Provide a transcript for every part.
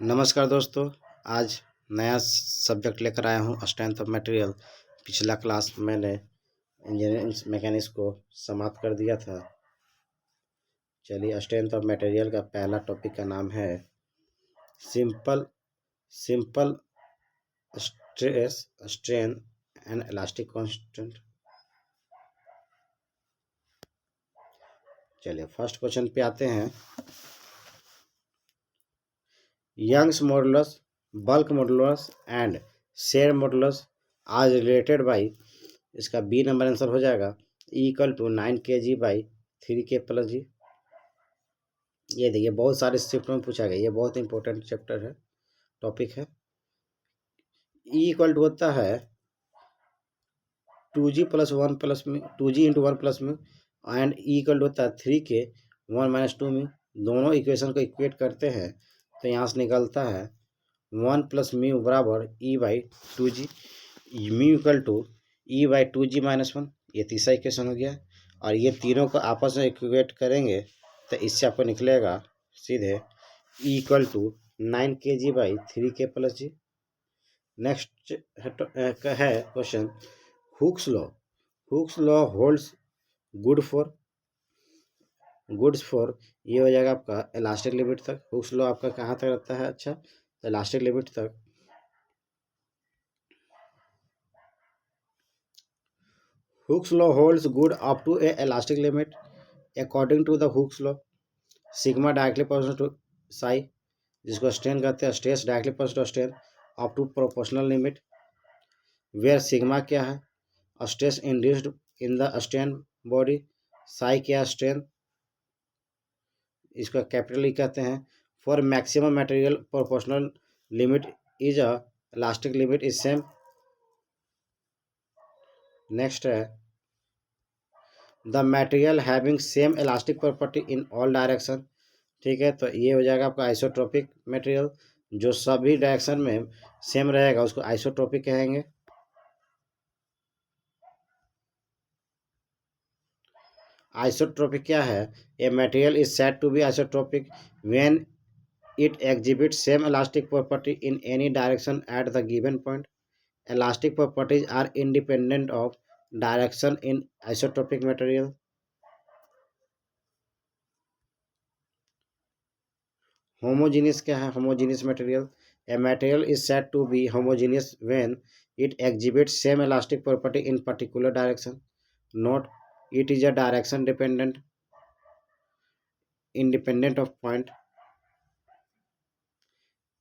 नमस्कार दोस्तों। आज नया सब्जेक्ट लेकर आया हूँ, स्ट्रेंथ ऑफ मटेरियल। पिछला क्लास मैंने इंजीनियरिंग मैकेनिक्स को समाप्त कर दिया था। चलिए, स्ट्रेंथ ऑफ मटेरियल का पहला टॉपिक का नाम है simple simple stress strain and elastic constant. चलिए, फर्स्ट क्वेश्चन पे आते हैं। Young's modulus, bulk modulus and shear modulus are related by, इसका बी नंबर आंसर हो जाएगा इक्वल टू 9 kg/3k+g। ये देखिए, बहुत सारे शिफ्ट में पूछा गया, ये बहुत इंपॉर्टेंट चैप्टर है, टॉपिक है। इक्वल टू होता है 2g+1 एंड इक्वल होता है 3k 1 - 2 दोनों इक्वेशन को इक्वेट करते हैं तो यहाँ से निकलता है 1 + बराबर E/2g, इक्वल टू E/2g-1। ये तीसरा इक्वेशन हो गया। और ये तीनों को आपस में इक्वेट करेंगे तो इससे आपको निकलेगा सीधे इक्वल टू 9 kg/3k+g। नेक्स्ट है question Hooke's law. Hooke's law holds good for ये हो जाएगा आपका इलास्टिक लिमिट तक। हुक्स लॉ आपका कहाँ तक रहता है? अच्छा, इलास्टिक लिमिट तक। Hooke's law holds good up to a elastic limit. According to the Hooke's law, sigma directly proportional to psi, जिसको स्ट्रेन कहते हैं, stress directly proportional to strain up to proportional limit, where sigma क्या है? Stress induced in the strain body, psi क्या strain, इसका capital E कहते हैं। For maximum material proportional limit is a elastic limit is same. Next है the material having same elastic property in all direction. ठीक है, तो ये हो जाएगा आपका आइसोट्रोपिक मटेरियल। जो सभी डायरेक्शन में सेम रहेगा उसको आइसोट्रोपिक कहेंगे। आइसोट्रोपिक क्या है? A material is said to be isotropic when it exhibits same elastic property in any direction at the given point. Elastic properties are independent of direction in isotropic material. Homogeneous क्या है? Homogeneous material, a material is said to be homogeneous when it exhibits same elastic property in particular direction, not it is a direction dependent independent of point.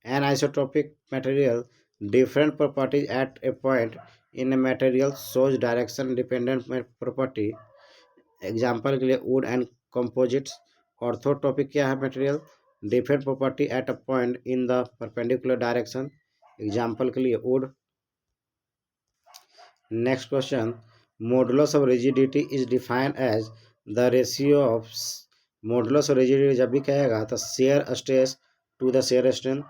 An isotropic material different properties at a point in a material shows direction dependent property। Example के लिए wood and composites. Orthotropic क्या है? Material different property at a point in the perpendicular direction. Example के लिए wood. Next question modulus of rigidity is defined as the ratio of. Modulus of rigidity जब भी कहेगा तो shear stress to the shear strain.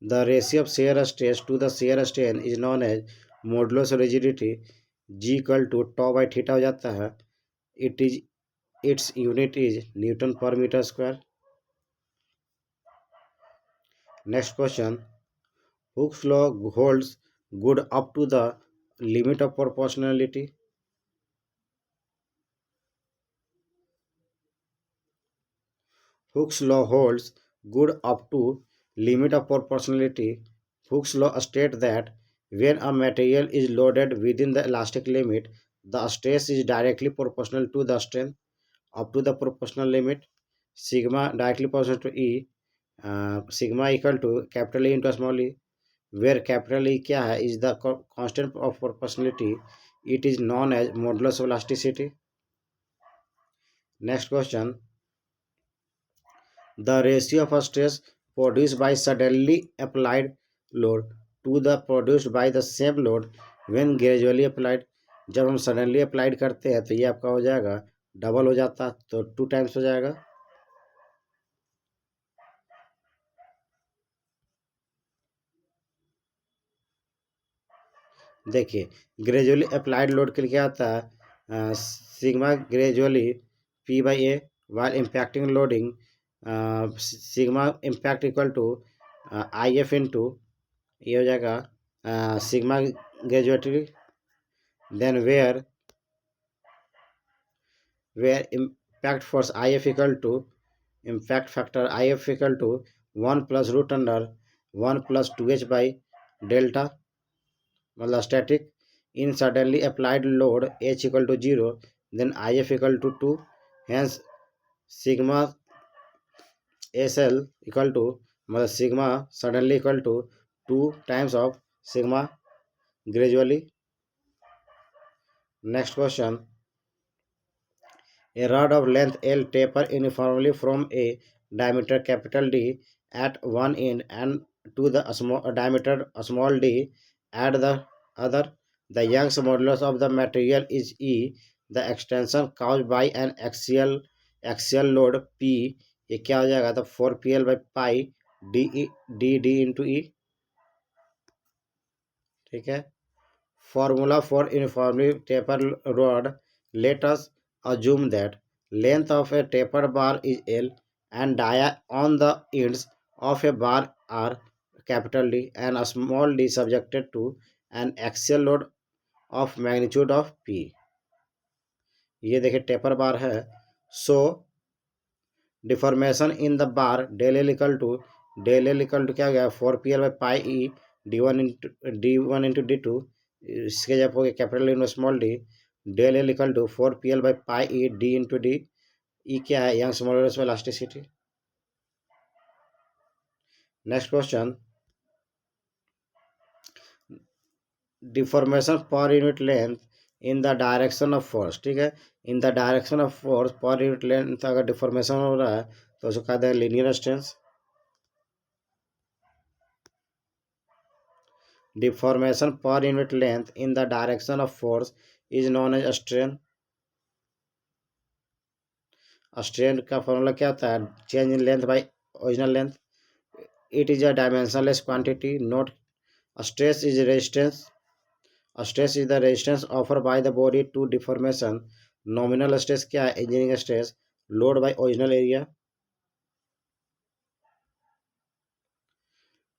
The ratio of shear stress to the shear strain is known as modulus of rigidity. G equal to τ/θ हो जाता है। Its unit is newton पर metre square. Next question Hooke's law holds good up to the limit of proportionality। Hooke's law holds good up to limit of proportionality। Hooke's law states that when a material is loaded within the elastic limit, the stress is directly proportional to the strain up to the proportional limit। Sigma directly proportional to E, sigma equal to capital E into small e, where capital E क्या है? is the constant of proportionality। It is known as modulus of elasticity। Next question the ratio of stress produced by suddenly applied load to the produced by the same load when gradually applied। जब हम suddenly applied करते हैं तो ये आपका हो जाएगा double हो जाता, तो 2 टाइम्स हो जाएगा। देखिए, ग्रेजुअली अप्लाइड लोड के लिए क्या आता है? Sigma gradually P/A while impacting loading, sigma impact equal to if into ये हो जाएगा sigma gradually, then where impact force if equal to impact factor if equal to 1 plus root under 1 plus 2h by delta, मतलब static. In suddenly applied load h equal to 0, then if equal to 2, hence sigma sl equal to, मतलब sigma suddenly equal to 2 times of sigma gradually. Next question. A rod of length L taper uniformly from a diameter capital D at one end and to the diameter small d at the other. The Young's modulus of the material is E. The extension caused by an axial load P. ये क्या हो जाएगा? तो 4PL by pi d into E. ठीक है. Formula for uniformly tapered rod. Let us assume that length of a tapered bar is L and dia on the ends of a bar are capital D and a small d subjected to an axial load of magnitude of P. ये देखिए taper bar है. So deformation in the bar del L equal to क्या हो गया? 4PL by pi E d1 into d2. इसके जब हो गया capital in small d, del L equal to 4PL by pi E d into d. E क्या है? Young modulus of elasticity. Next question. Deformation per unit length in the direction of force. ठीक है, in the direction of force per unit length अगर deformation हो रहा है तो उसको कहते हैं linear strength. Deformation per unit length in the direction of force is known as strain. Strain का फॉर्मूला क्या होता है? Change in length bye original length. It is a dimensionless quantity. Note stress is resistance. Stress is the resistance offered by the body to deformation. Nominal stress क्या है? Engineering stress. Load by original area.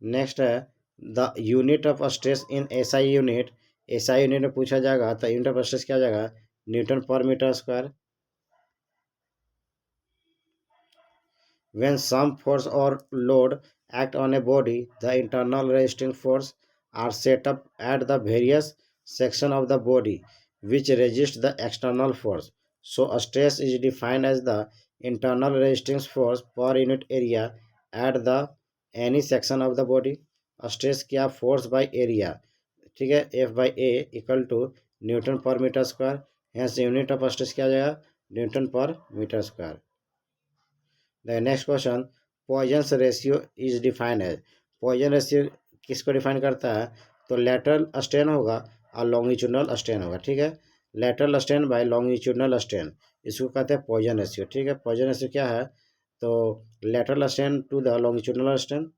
Next है the unit of stress in SI unit. SI unit में पूछा जाएगा तो unit of stress क्या हो जाएगा? न्यूटन पर metre square. When some force or load act on a body, the internal resisting force are set up at the various section of the body which resist the external force. So a stress is defined as the internal resisting force per unit area at the any section of the body. A stress क्या? Force by area. ठीक है, F by A equal to newton पर metre square. यहाँ से unit of stress क्या आ जाएगा? Newton पर metre square. The next question. Poisson's ratio is defined as. Poisson ratio किसको डिफाइन करता है? तो लेटरल स्ट्रेन होगा और लॉन्गिट्यूडनल स्ट्रेन होगा. ठीक है, lateral strain by longitudinal strain, इसको कहते हैं पॉइजन रेशियो. ठीक है, पॉइजन रेशियो क्या है? तो lateral strain to the longitudinal strain.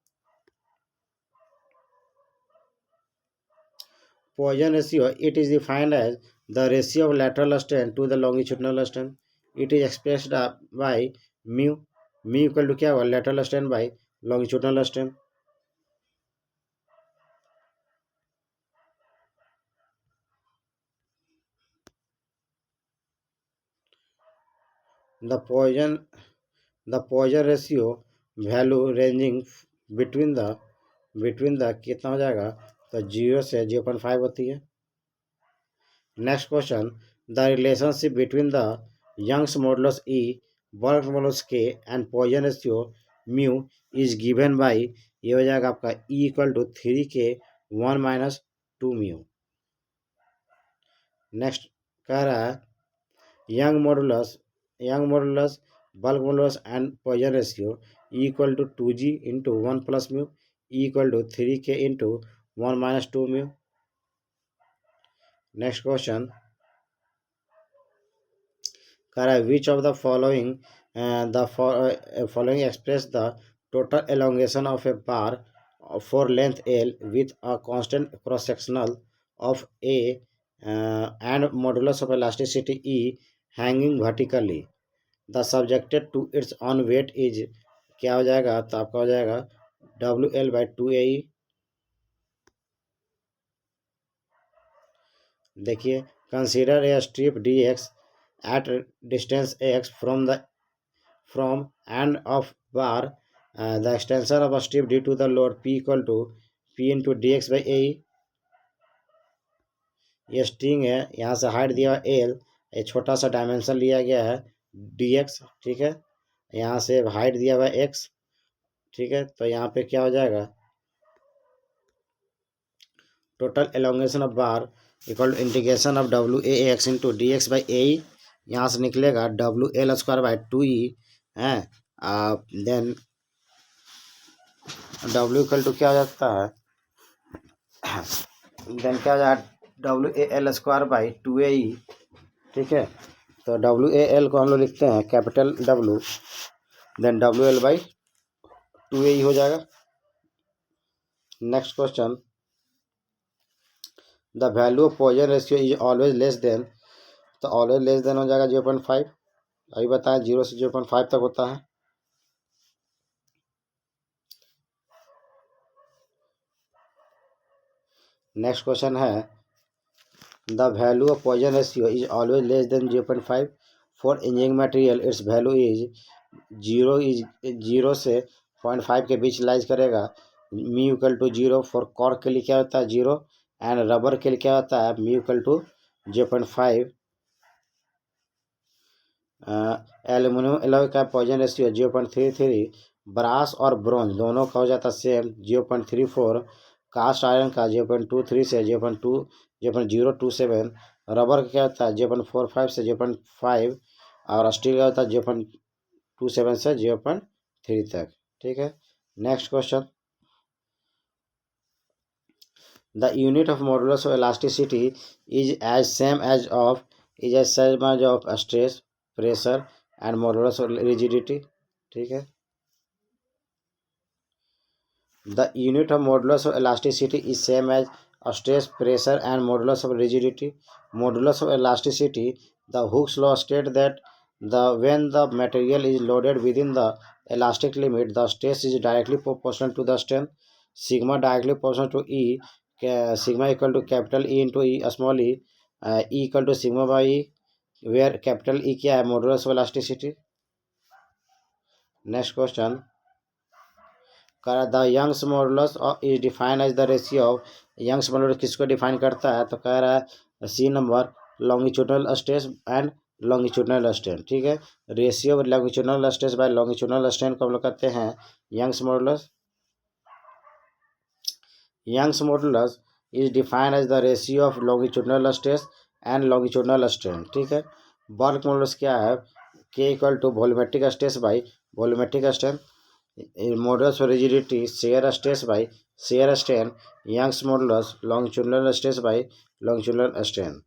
Poisson ratio, it is defined as the ratio of lateral strain to the longitudinal strain. It is expressed by mu. Mu equal to क्या हुआ? lateral strain by longitudinal strain. The Poisson ratio value ranging between the कितना हो जाएगा? तो 0 से 0.5 होती है. Next question. The relationship between the Young's modulus E, bulk modulus K and Poisson ratio mu is given by, ये हो जाएगा आपका ई इक्वल टू 3 के 1 - 2 म्यू. नेक्स्ट कह रहा है Young modulus bulk modulus and Poisson ratio E equal to 2G into 1 + mu, E equal to 3K into 1 - 2 mu. Next question कह रहा है which of the following express the total elongation of a bar for length L with a constant cross sectional of A and modulus of elasticity E hanging vertically. The subjected to its own weight is, क्या हो जाएगा, तो आपका हो जाएगा WL/2AE। देखिए, consider a strip DX at distance X from end of bar, the extension of a strip due to the load P equal to P into dx/AE। ये string है, यहाँ से हाइट दिया L, एक छोटा सा डायमेंशन लिया गया है DX, ठीक है। यहाँ से हाइट दिया हुआ है X, ठीक है। तो यहाँ पे क्या हो जाएगा, total elongation of bar equal to integration of WAX into dx/AE। यहाँ से निकलेगा WL²/2E है। देन W इक्वल टू क्या हो जाता है, देन क्या हो जाएगा WAL²/2AE, ठीक है। तो WAL को हम लोग लिखते हैं कैपिटल W, देन WL/2AE हो जाएगा। Next question, the value of Poisson ratio is always less then, तो ऑलवेज लेस देन हो जाएगा 0.5। अभी बताएं 0 से 0.5 तक होता है। नेक्स्ट क्वेश्चन है, the value of Poisson ratio is always less than 0.5 for engineering material, its value is 0 से 0.5 के बीच लाइज करेगा। Mu equal to 0 for cork के लिए क्या होता है 0, एंड रबर के लिए क्या होता है mu equal to 0.5। Aluminium alloy का पॉइजन रेशियो 0.33, ब्रास और ब्रॉन्ज दोनों का हो जाता है सेम 0.34, कास्ट आयरन का 0.23 से 0.027, रबर का क्या होता है 0.45 से 0.5, और स्टील का होता है 0.27 से 0.3 तक, ठीक है। Next question, the unit of modulus of elasticity is as same as of stress, pressure and modulus of rigidity, ठीक है। The unit of modulus of elasticity is same as stress, pressure and modulus of rigidity. Modulus of elasticity, the Hooke's law state that when the material is loaded within the elastic limit, the stress is directly proportional to the strain, sigma directly proportional to E, sigma equal to capital E into E small e, E equal to sigma by E, where capital E क्या है modulus of elasticity. Next question, the Young's modulus is defined as the ratio of, Young's modulus किसको define करता है, तो कह रहा है C number longitudinal stress and longitudinal strain, ठीक है। Ratio of longitudinal stress by longitudinal strain को हम लोग कहते हैं Young's modulus. Young's modulus is defined as the ratio of longitudinal stress and longitudinal strain, ठीक है। बल्क मॉडुलस क्या है, के equal to volumetric stress by volumetric strain, modulus of rigidity shear stress by shear strain, Young's modulus longitudinal stress by longitudinal strain.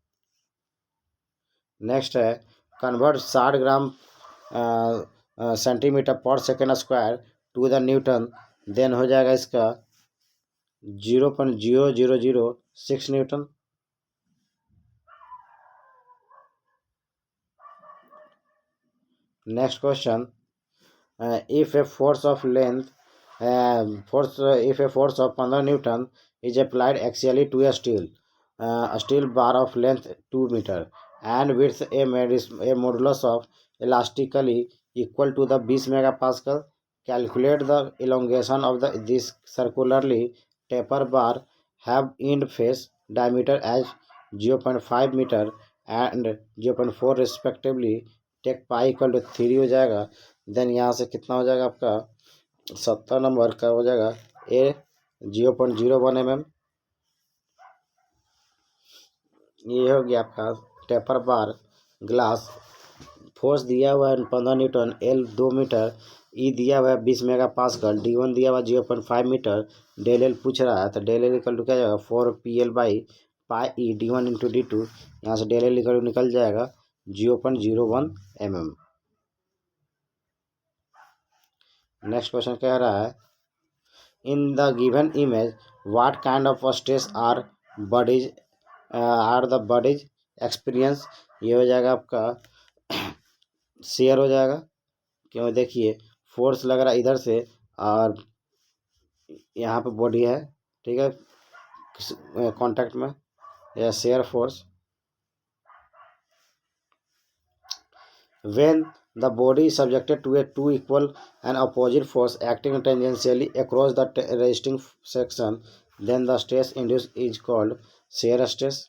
Next है, convert 60 gram centimetre per second square to the newton, then हो जाएगा इसका 0.0006 newton. Next question, if a force of length if a force of 15 Newton is applied axially to a steel bar of length 2 meter and with a modulus of elastically equal to the 20 megapascal, calculate the elongation of this circularly taper bar have end face diameter as 0.5 meter and 0.4 respectively, take pi equal to 3 हो जाएगा। Then यहाँ से कितना हो जाएगा आपका 70 number का हो जाएगा ए 0.01 mm। ये हो गया आपका टेपर बार ग्लास, फोर्स दिया हुआ है 15 न्यूटन, एल 2 मीटर, ई दिया हुआ है 20 मेगा पास्कल, D1 दिया हुआ 0.5 मीटर, डेल एल पूछ रहा है तो डेल एल इक्वल टू क्या जाएगा 4PL/पाई D1 इंटू D2, यहाँ से डेल एल इक्वल टू निकल जाएगा 0.01 mm। नेक्स्ट क्वेश्चन कह रहा है, in the given image what kind of stress are the bodies experience, ये हो जाएगा आपका शेयर हो जाएगा, क्यों देखिए फोर्स लग रहा है इधर से, और यहाँ पे बॉडी है, ठीक है, कांटेक्ट में, या shear force. When the body is subjected to a two equal and opposite force acting tangentially across the resisting section, then the stress induced is called shear stress.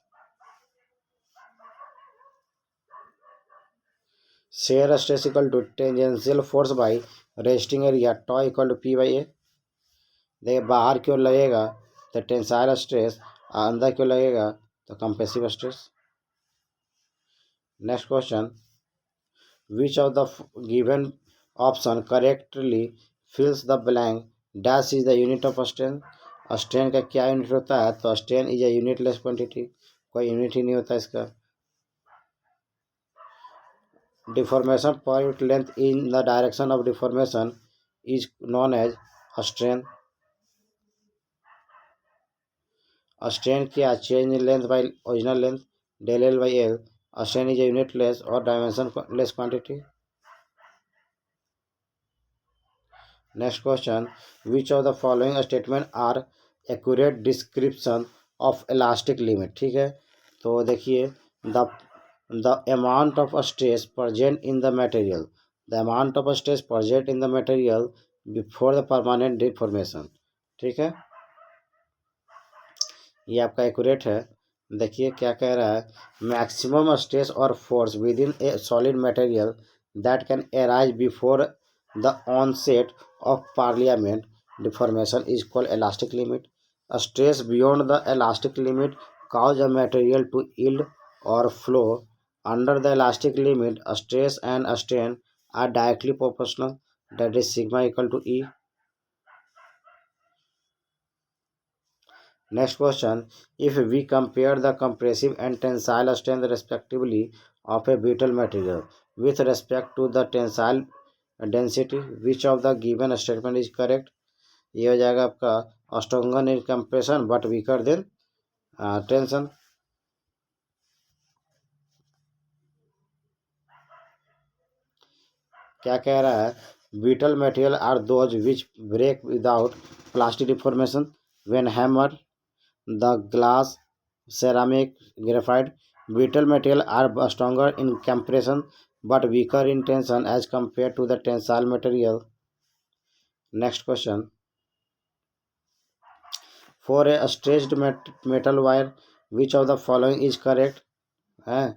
Shear stress equal to tangential force by resisting area tau equal to P by A. देखिए बाहर क्यों लगेगा तो tensile stress, अंदर क्यों लगेगा तो compressive stress. Next question, which of the given option correctly fills the blank, dash is the unit of strain। Strain का क्या यूनिट होता है तो strain is a unitless quantity, कोई यूनिट ही नहीं होता इसका। Deformation per unit length in the direction of deformation is known as strain. Strain क्या, change in length by original length, del L by L. Strain is a unitless और dimensionless quantity. Next question, which of the following statement are accurate description of elastic limit. ठीक है, तो देखिए the amount of stress present in the material, the amount of stress present in the material before the permanent deformation. ठीक है, ये आपका accurate है। देखिए क्या कह रहा है, मैक्सिमम स्ट्रेस और force within a solid material that can arise before the onset of parliament deformation is called elastic limit। Stress beyond the elastic limit cause a material to yield or flow under the elastic limit। Stress and strain are directly proportional, that is sigma equal to E। Next question, if we compare the compressive and tensile strength respectively of a brittle material with respect to the tensile density, which of the given statement is correct। ये हो जाएगा आपका stronger in compression but weaker than tension. क्या कह रहा है, brittle material are those which break without plastic deformation when hammer the glass ceramic graphite. Brittle material are stronger in compression but weaker in tension as compare to the tensile material. Next question, for a stretched metal wire which of the following is correct है,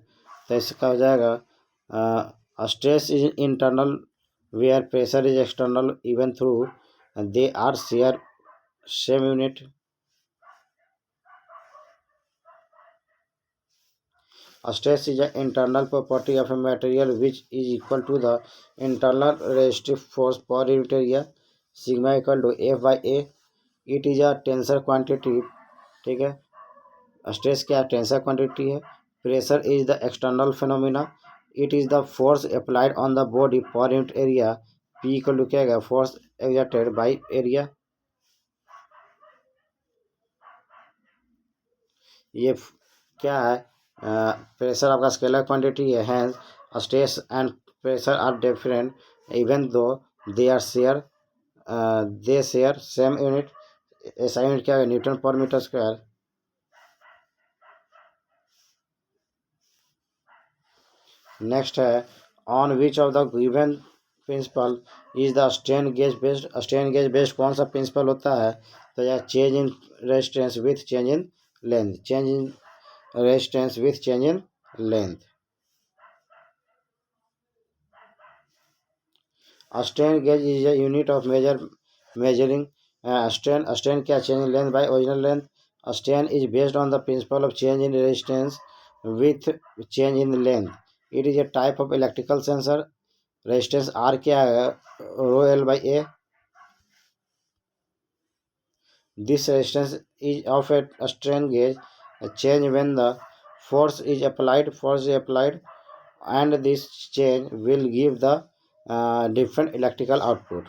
तो इसका हो जाएगा stress is internal where pressure is external even through they are share same unit. Stress is an internal property of a material which is equal to the internal resistive force per unit area, sigma equal to F by A। It is a tensor quantity. ठीक है, stress क्या tensor quantity है। Pressure is the external phenomena, it is the force applied on the body per unit area. P equal to क्या है, force exerted by area. ये क्या है, pressure आपका स्केलर क्वांटिटी है, hence stress and pressure are different even though they are share they share same unit. ऐसा unit क्या है, न्यूटन पर मीटर स्क्वायर। नेक्स्ट है, on which of the given principle is the strain gauge based. Strain gauge based कौन सा principle होता है, तो यह change in resistance with change in length, change in resistance with change in length. Strain gauge is a unit of measuring strain। Strain क्या, change in length by original length। Strain is based on the principle of change in resistance with change in length। It is a type of electrical sensor। resistance R क्या है, rho L by A. This resistance is of a strain gauge change when the force is applied, and this change will give the different electrical output।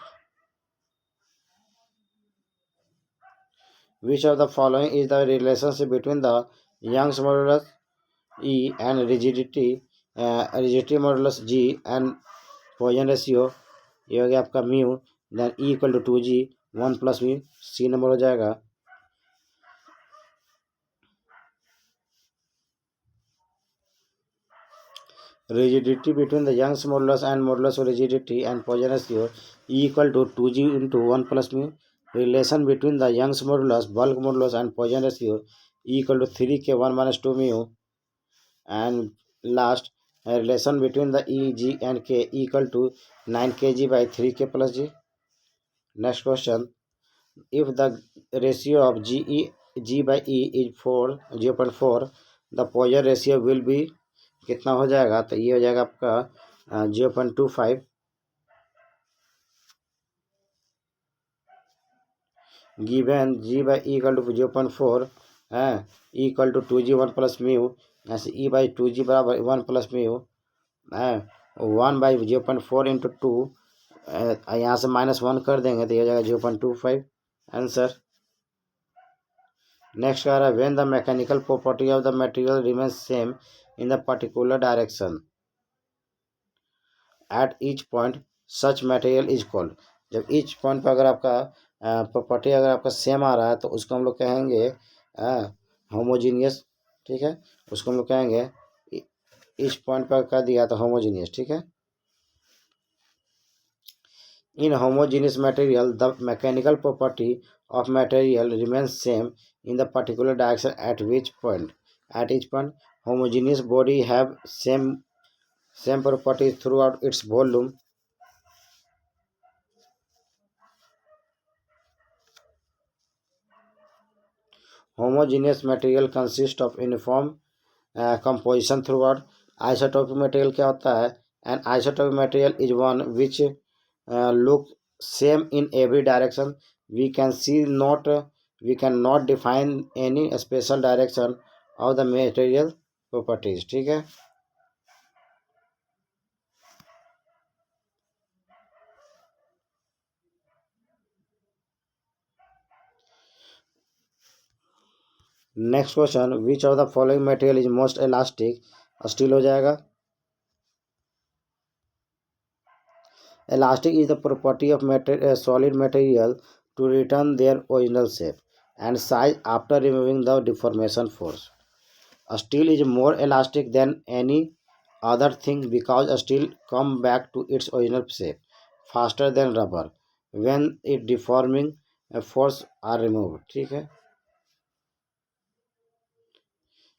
Which of the following is the relationship between the Young's modulus E and rigidity rigidity modulus G and Poisson ratio ये हो गया आपका mu, then E equal to 2g 1 plus mu, C number हो जाएगा। Rigidity between the Young's modulus and modulus of rigidity and Poisson ratio E equal to 2g into 1 plus mu. Relation between the Young's modulus, bulk modulus and Poisson ratio E equal to 3k 1 minus 2 mu. And last, relation between the E, G and K equal to 9 kg by 3k plus g. Next question. If the ratio of G by E is 0.4, the Poisson ratio will be कितना हो जाएगा? तो ये हो जाएगा आपका 0.25। Given G by E equal to 0.4 है, E equal to 2g 1 plus mu, ऐसे E बाई 2g बराबर 1 प्लस म्यू है, 1 बाई 0.4 इंटू 2, यहाँ से -1 कर देंगे तो ये हो जाएगा 0.25 आंसर। नेक्स्ट कह रहा है when the mechanical property of the material remains same in the particular direction at each point such material is called. जब ईच पॉइंट पर अगर आपका प्रॉपर्टी अगर आपका सेम आ रहा है तो उसको हम लोग कहेंगे होमोजीनियस, ठीक है, उसको हम लोग कहेंगे ईच पॉइंट पर कर दिया तो होमोजीनियस, ठीक है। In homogeneous material the mechanical property of material remains same in the particular direction at which point at each point homogeneous body have same properties throughout its volume. Homogeneous material consists of uniform composition throughout. Isotopic material क्या होता है? An isotopic material is one which look same in every direction. We cannot define any special direction of the material properties, ठीक है। Next question, which of the following material is most elastic? Steel हो जाएगा। Elastic is the property of solid material to return their original shape and size after removing the deformation force. Steel is more elastic than any other thing because steel come back to its original shape faster than rubber when it deforming force are removed, ठीक है।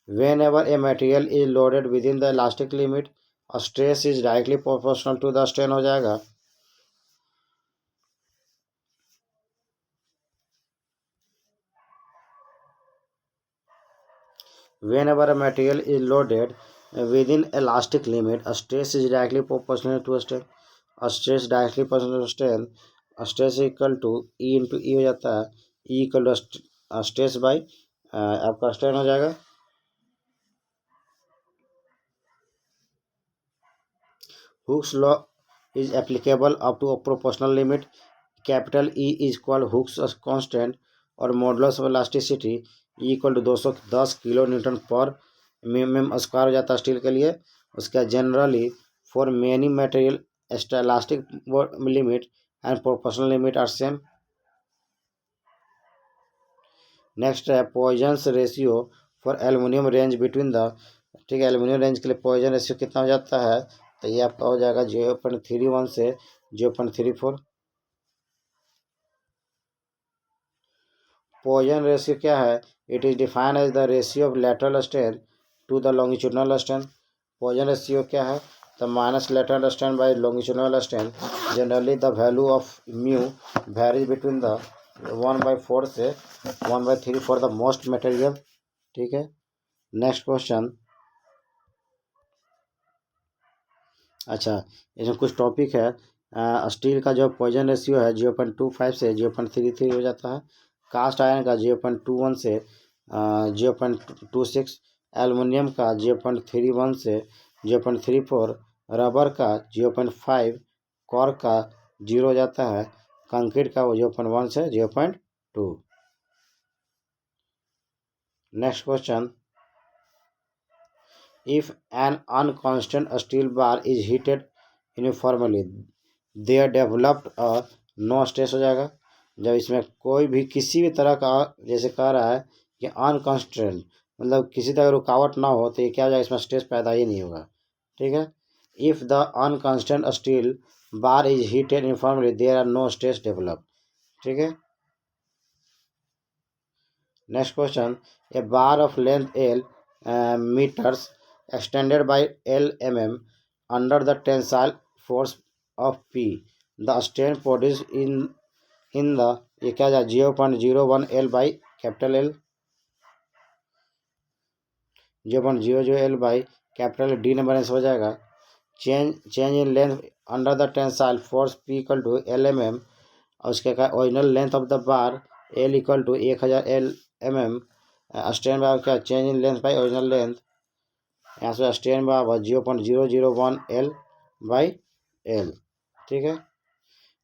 Whenever a material is loaded within the elastic limit, a stress is directly proportional to the strain हो जाएगा। Whenever a material is loaded within elastic limit, a stress is directly proportional to a strain. A stress directly proportional to strain. A stress equal to E into E हो जाता है, E equal to stress by आपका strain हो जाएगा। Hooke's law is applicable up to a proportional limit. Capital E is called Hooke's constant और modulus of elasticity E equal to 210 kilo newton पर mm square हो जाता है steel के लिए। उसका generally for many material elastic limit and proportional limit are same. Next है Poisson's ratio for aluminium range between the, ठीक है, एल्युमिनियम रेंज के लिए पॉइजन रेशियो कितना हो जाता है? तो ये आपका हो जाएगा 0.31 से 0.34। पॉइजन रेशियो क्या है? It is defined as the ratio of lateral strength to the longitudinal strength. Poisson ratio क्या है? The minus lateral strength by longitudinal strength. Generally the value of mu varies between the 1/4 से 1/3 for the most material, ठीक है। Next question, अच्छा इसमें कुछ topic है। Steel का जो पॉइजन रेशियो है 0.25 से 0.33 हो जाता है। कास्ट आयरन का 0.21 से 0.26, एल्युमिनियम का 0.31 से 0.34, रबर का 0.5, कॉर्क का 0 हो जाता है, कंक्रीट का वो 0.1 से 0.2। Next question, If an unconstant steel bar is heated uniformly, there developed a no stress हो जाएगा। जब इसमें कोई भी किसी भी तरह का, जैसे कह रहा है कि अनकॉन्स्टेंट, मतलब किसी तरह रुकावट ना हो, तो ये क्या हो जाएगा, इसमें स्ट्रेस पैदा ही नहीं होगा। ठीक है। If the unconstant steel bar is heated uniformly there are no stress develop. ठीक है। Next question. A bar of length L meters extended by L mm under the tensile force of P. The strain produced in the, ये क्या जाए, 0.01 L by capital L, 0.00 L by capital D number answer हो जाएगा। Change in length under the tensile force P equal to L mm, और उसके का original length of the bar L equal to 1000 L mm। Strain bar क्या, change in length by original length, यहाँ से strain bar 0.001 L by L। ठीक है।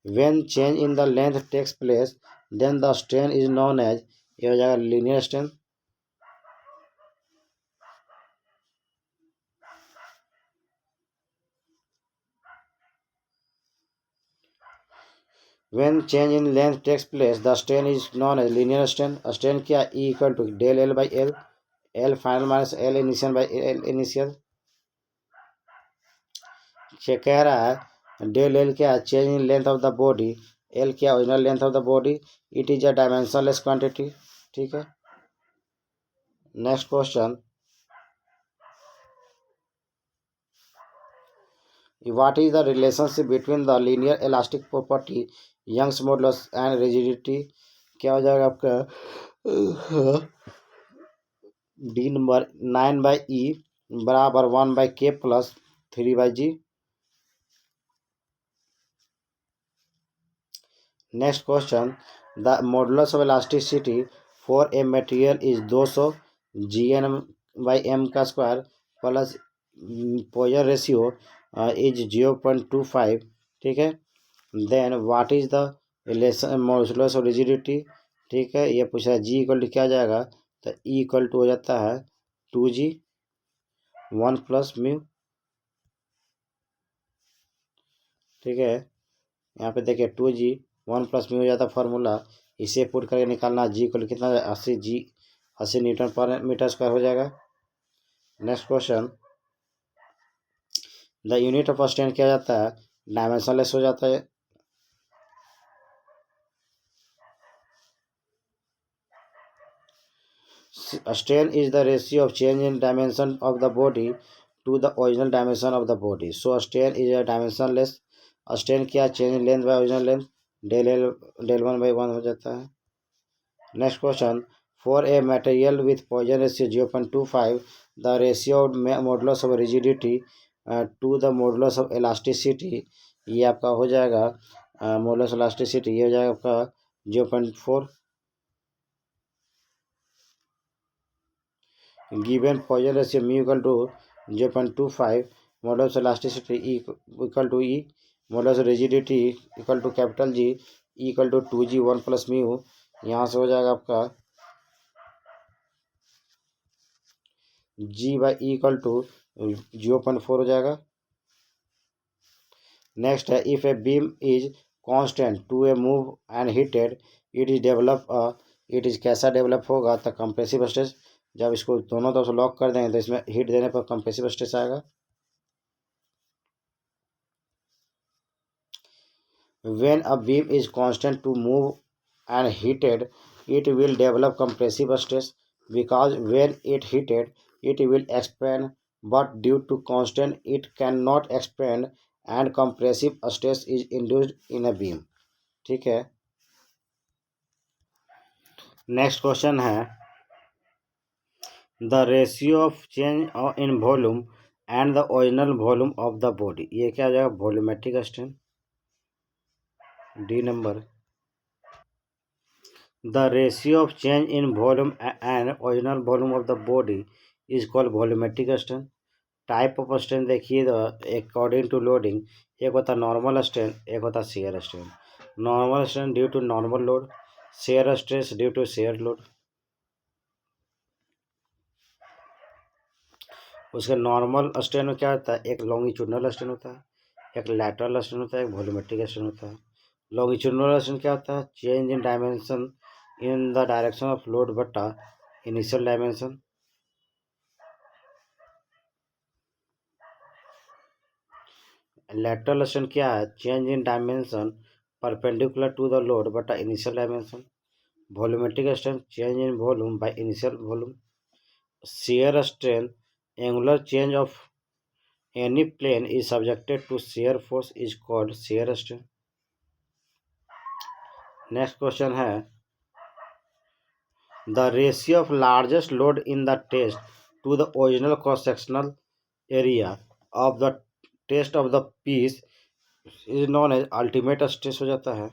When change in the length takes place then the strain is known as, ये हो जाएगा linear strain. When change in length takes place, the strain is known as linear strain. Strain क्या, E equal to del L by L, L final minus L initial by L initial। ये कह रहा है del L क्या, change in length of the body, L क्या, original length of the body, it is a dimensionless quantity। ठीक है। Next question, what is the relationship between the linear elastic property Young's modulus and rigidity। क्या हो जाएगा आपका, D number 9/E बराबर 1/K plus 3/G। Next question, the modulus of elasticity for a material is 200 Gn/m का square plus Poisson ratio is 0.25। ठीक है। Then what is the relation modulus of rigidity. ठीक है। ये पूछा है जी इक्वल टू क्या जाएगा, तो ई इक्वल टू हो जाता है 2G 1 प्लस म्यू। ठीक है। यहाँ पे देखिए 2G 1 प्लस म्यू हो जाता है फॉर्मूला, इसे पुट करके निकालना जी इक्वल कितना, 80 न्यूटन पर मीटर स्क्वायर हो जाएगा। Next question, the unit of strain क्या जाता है, डायमेंशनलेस हो जाता है। Strain is the ratio of change in dimension of the body to the original dimension of the body. So strain is a dimensionless। strain क्या, change in length by original length, del 1/1 हो जाता है। Next question, for a material with Poisson ratio 0.25 the ratio modulus of rigidity to the modulus of elasticity, ये आपका हो जाएगा modulus elasticity, ये हो जाएगा आपका 0.4। Given Poisson ratio mu equal to 0.25, modulus elasticity equal to E, modulus rigidity equal to capital G equal to 2G 1 plus mu, यहाँ से हो जाएगा आपका G/E इक्वल टू 0.4 हो जाएगा। नेक्स्ट है, if a beam is constant to a move and heated it is develop it is कैसा develop होगा, तो कंप्रेसिव स्ट्रेस। जब इसको दोनों तरफ से लॉक कर देंगे तो इसमें हीट देने पर कंप्रेसिव स्ट्रेस आएगा। When a beam is constant to move and heated it will develop compressive stress because when it heated it will expand, but due to constant it cannot expand and compressive stress is induced in a beam। ठीक है। Next question है, the ratio of change in volume and the original volume of the body, ये क्या हो जाएगा, volumetric strain, D number. The ratio of change in volume and original volume of the body is called volumetric strain। Type of strain देखिए according to loading, एक होता है normal strain, एक होता है shear strain. Normal strain due to normal load, shear stress due to shear load. उसके normal strain में क्या होता है, एक लॉन्गिट्यूडनल स्ट्रेन होता है, एक लैटरल स्ट्रेन होता है, एक वॉल्यूमेट्रिक स्ट्रेन होता है। लॉन्गिट्यूडनल स्ट्रेन क्या होता है, change in dimension in the direction of load बटा इनिशियल डायमेंशन। लैटरल स्ट्रेन क्या है, change in dimension perpendicular to the load बटा initial dimension. Volumetric strain, change in volume by initial volume. shear strain, angular change of any plane is subjected to shear force is called shear strain। Next question है, the ratio of largest load in the test to the original cross sectional area of the test of the piece is known as ultimate stress हो जाता है।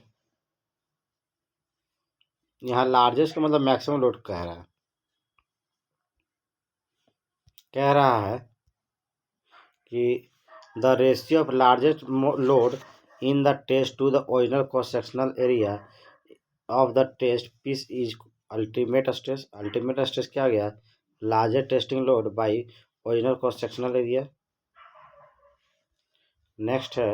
यहाँ largest का मतलब maximum load कह रहा है कि the ratio of largest load in the test to the original cross sectional area of the test piece is ultimate stress। ultimate stress क्या आ गया, largest testing load by original cross sectional area। next है,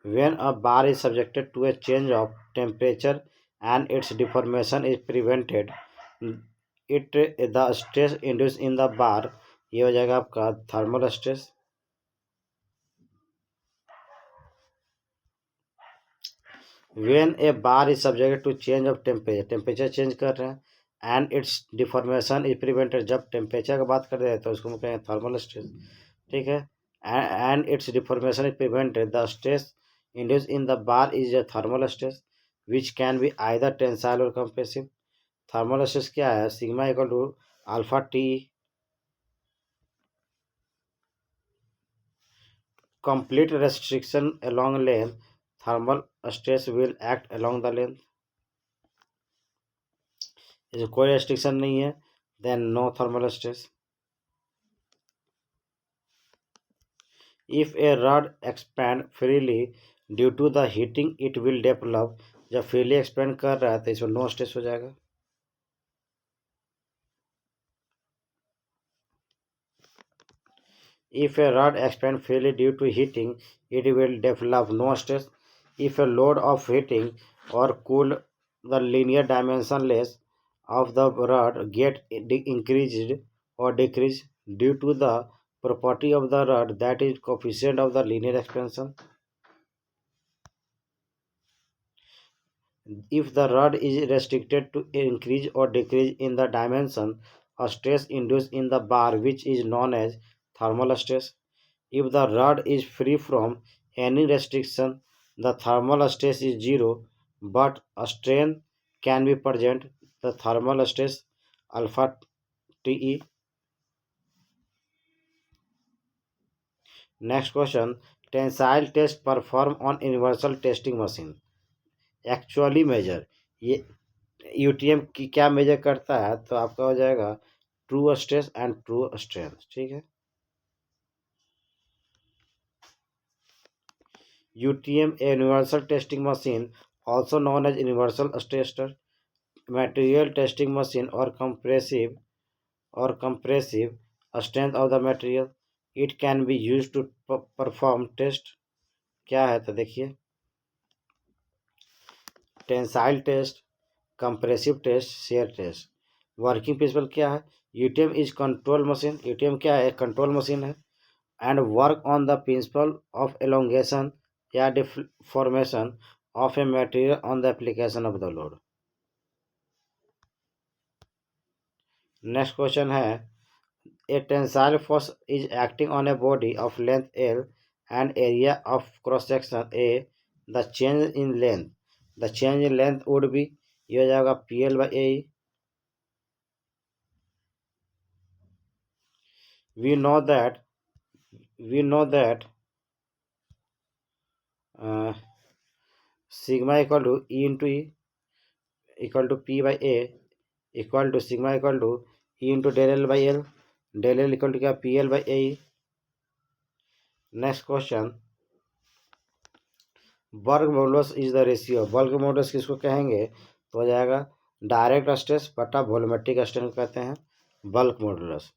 when a bar is subjected to a change of temperature and its deformation is prevented it the stress induced in the bar, ये हो जाएगा आपका thermal stress. when a bar is subjected to change of temperature, temperature change कर रहे हैं and its deformation is prevented, जब temperature की बात कर रहे हैं तो उसको हम कहेंगे थर्मल स्ट्रेस। ठीक है, and its deformation is prevented the stress induce in the bar is a thermal stress which can be either tensile or compressive. Thermal stress क्या है, sigma equal to alpha T complete restriction along length, thermal stress will act along the length। इसमें कोई restriction नहीं है, then no thermal stress. If a rod expand freely due to the heating it will develop, जब freely expand कर रहा है तो इसमें नो स्ट्रेस हो जाएगा। If a rod expands freely due to heating, it will develop no stress। If a load of heating or cool the linear dimensionless of the rod get increased or decreased due to the property of the rod, that is coefficient of the linear expansion। If the rod is restricted to increase or decrease in the dimension, a stress induced in the bar which is known as thermal stress। If the rod is free from any restriction, the thermal stress is zero, but a strain can be present, the thermal stress alpha Te। Next question, tensile test performed on universal testing machine actually measure, ये UTM की क्या measure करता है, तो आपका हो जाएगा true stress and true strength. ठीक है, UTM a universal testing machine also known as universal tester, material testing machine और compressive strength of the material, it can be use to perform test. क्या है तो देखिए, tensile test, compressive test, shear test. Working principle क्या है, UTM is control machine, UTM क्या है, control machine है and work on the principle of elongation या deformation of a material on the application of the load. Next question है, a tensile force is acting on a body of length L and area of cross section A, the change in length, the change in length would be, ये हो जाएगा P L by A. we know that sigma equal to E into E equal to P by A equal to sigma equal to E into del L by L, del L equal to क्या, P L by A. Next question, वर्ग modulus is the ratio, वर्ग modulus किसको कहेंगे, तो हो जाएगा direct stress बटा volumetric strain कहते हैं। Bulk modulus.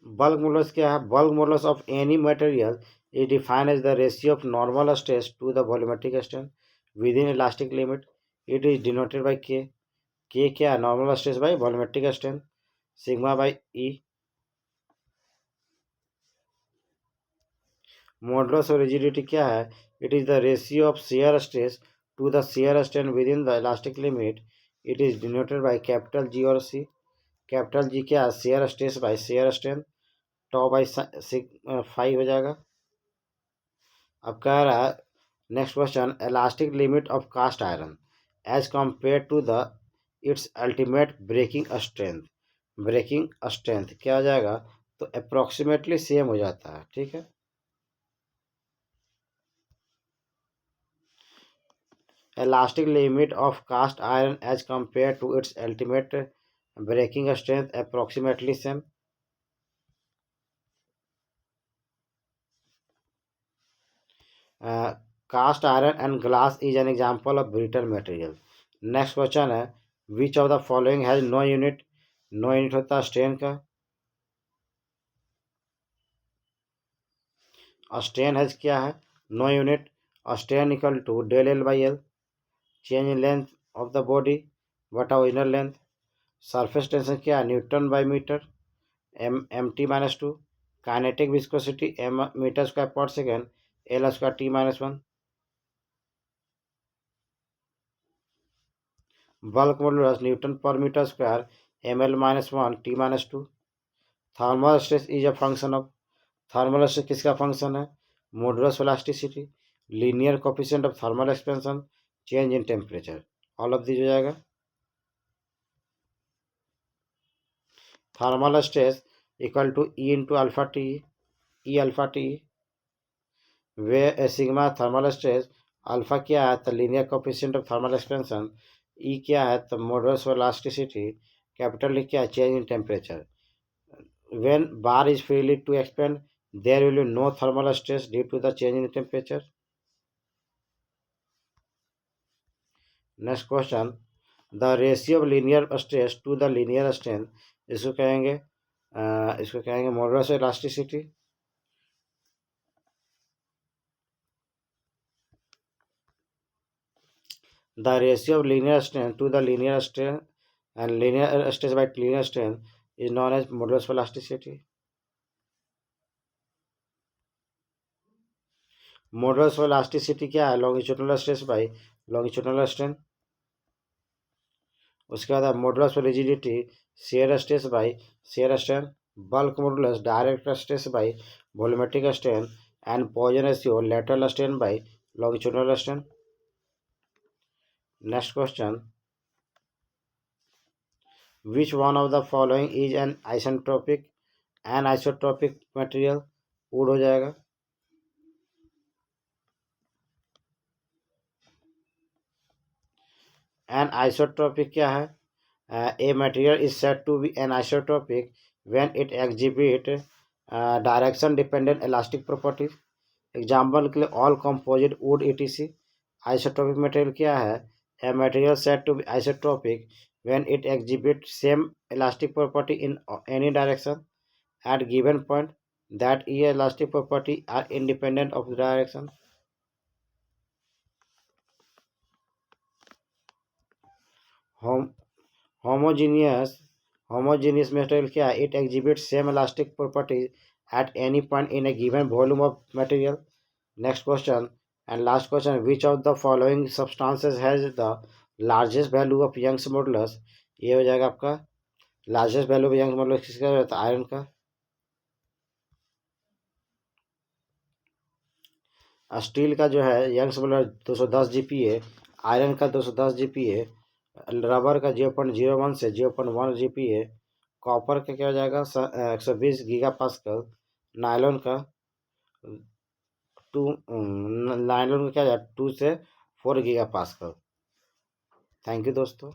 बल्क मॉडुलस क्या है? Bulk modulus of any material is defined as the ratio of normal stress to the volumetric strength within elastic limit. It is denoted by K. K क्या है? Normal stress by volumetric strength, sigma by E. Modulus of rigidity क्या है? It is the ratio of shear stress to the shear strength within the elastic limit. It is denoted by capital G or C. Capital G क्या है? Shear stress by shear strength, tau by five हो जाएगा। अब कह रहा है next question, elastic limit of cast iron as compare to the its ultimate breaking strength. Breaking strength क्या हो जाएगा? तो अप्रोक्सीमेटली सेम हो जाता है, ठीक है। Elastic limit of cast iron as compare to its ultimate breaking strength approximately same. Cast iron and glass is an example of brittle material. Next question है, which of the following has no unit. No unit होता है strain का। Strain has क्या है? No unit. Strain equal to del L by L, change in length of the body बटा original length. Surface tension क्या है? Newton by metre, M T minus two. Kinetic viscosity M metre square पर second, L square T minus one. Bulk modulus newton पर metre square, M L minus one T minus two. Thermal stress is a function of, thermal stress किसका function है? Modulus elasticity, linear coefficient of thermal expansion, change in temperature. All of this हो जाएगा। Thermal stress equal to E into alpha T, E alpha T. Way sigma thermal stress, alpha क्या है? तो linear coefficient of thermal expansion, E क्या है? तो modulus elasticity, capital E क्या है? Change in temperature. When bar is freely to expand, there will be no thermal stress due to the change in temperature. Next question, the ratio of linear stress to the linear strength, इसको कहेंगे modulus elasticity. The ratio of linear strength to the linear strength and linear stress by linear strength is known as modulus elasticity. Modulus elasticity क्या है? Longitudinal stress by longitudinal strength. उसके बाद modulus rigidity, shear stress by shear strength. Bulk modulus direct stress by volumetric strength and Poisson ratio lateral strength by longitudinal strength. Next question, which one of the following is an isentropic, an isotropic material. Wood हो जाएगा। N isotropic क्या है? a material is said to be anisotropic when it exhibit direction dependent elastic properties. Example के लिए all composite would etc. Isotropic material क्या है? a material said to be isotropic when it exhibit same elastic property in any direction at given point that elastic property are independent of the direction. Homogeneous, homogeneous material क्या है? It exhibit same elastic properties at any point in a given volume of material. Next question and last question, which of the following substances has the largest value of Young's modulus. ये हो जाएगा आपका largest value of Young's modulus किसका रहता है? Iron का। Steel का जो है यंग्स मॉडुलस 210 GPa, आयरन का 210 GPa, रबर का 0.01 से 0.1 GPa, कॉपर का क्या हो जाएगा? 120 गीगा पास्कल, नायलॉन का नायलॉन का क्या जाएगा? 2 से 4 गीगा पास्कल। थैंक यू दोस्तों।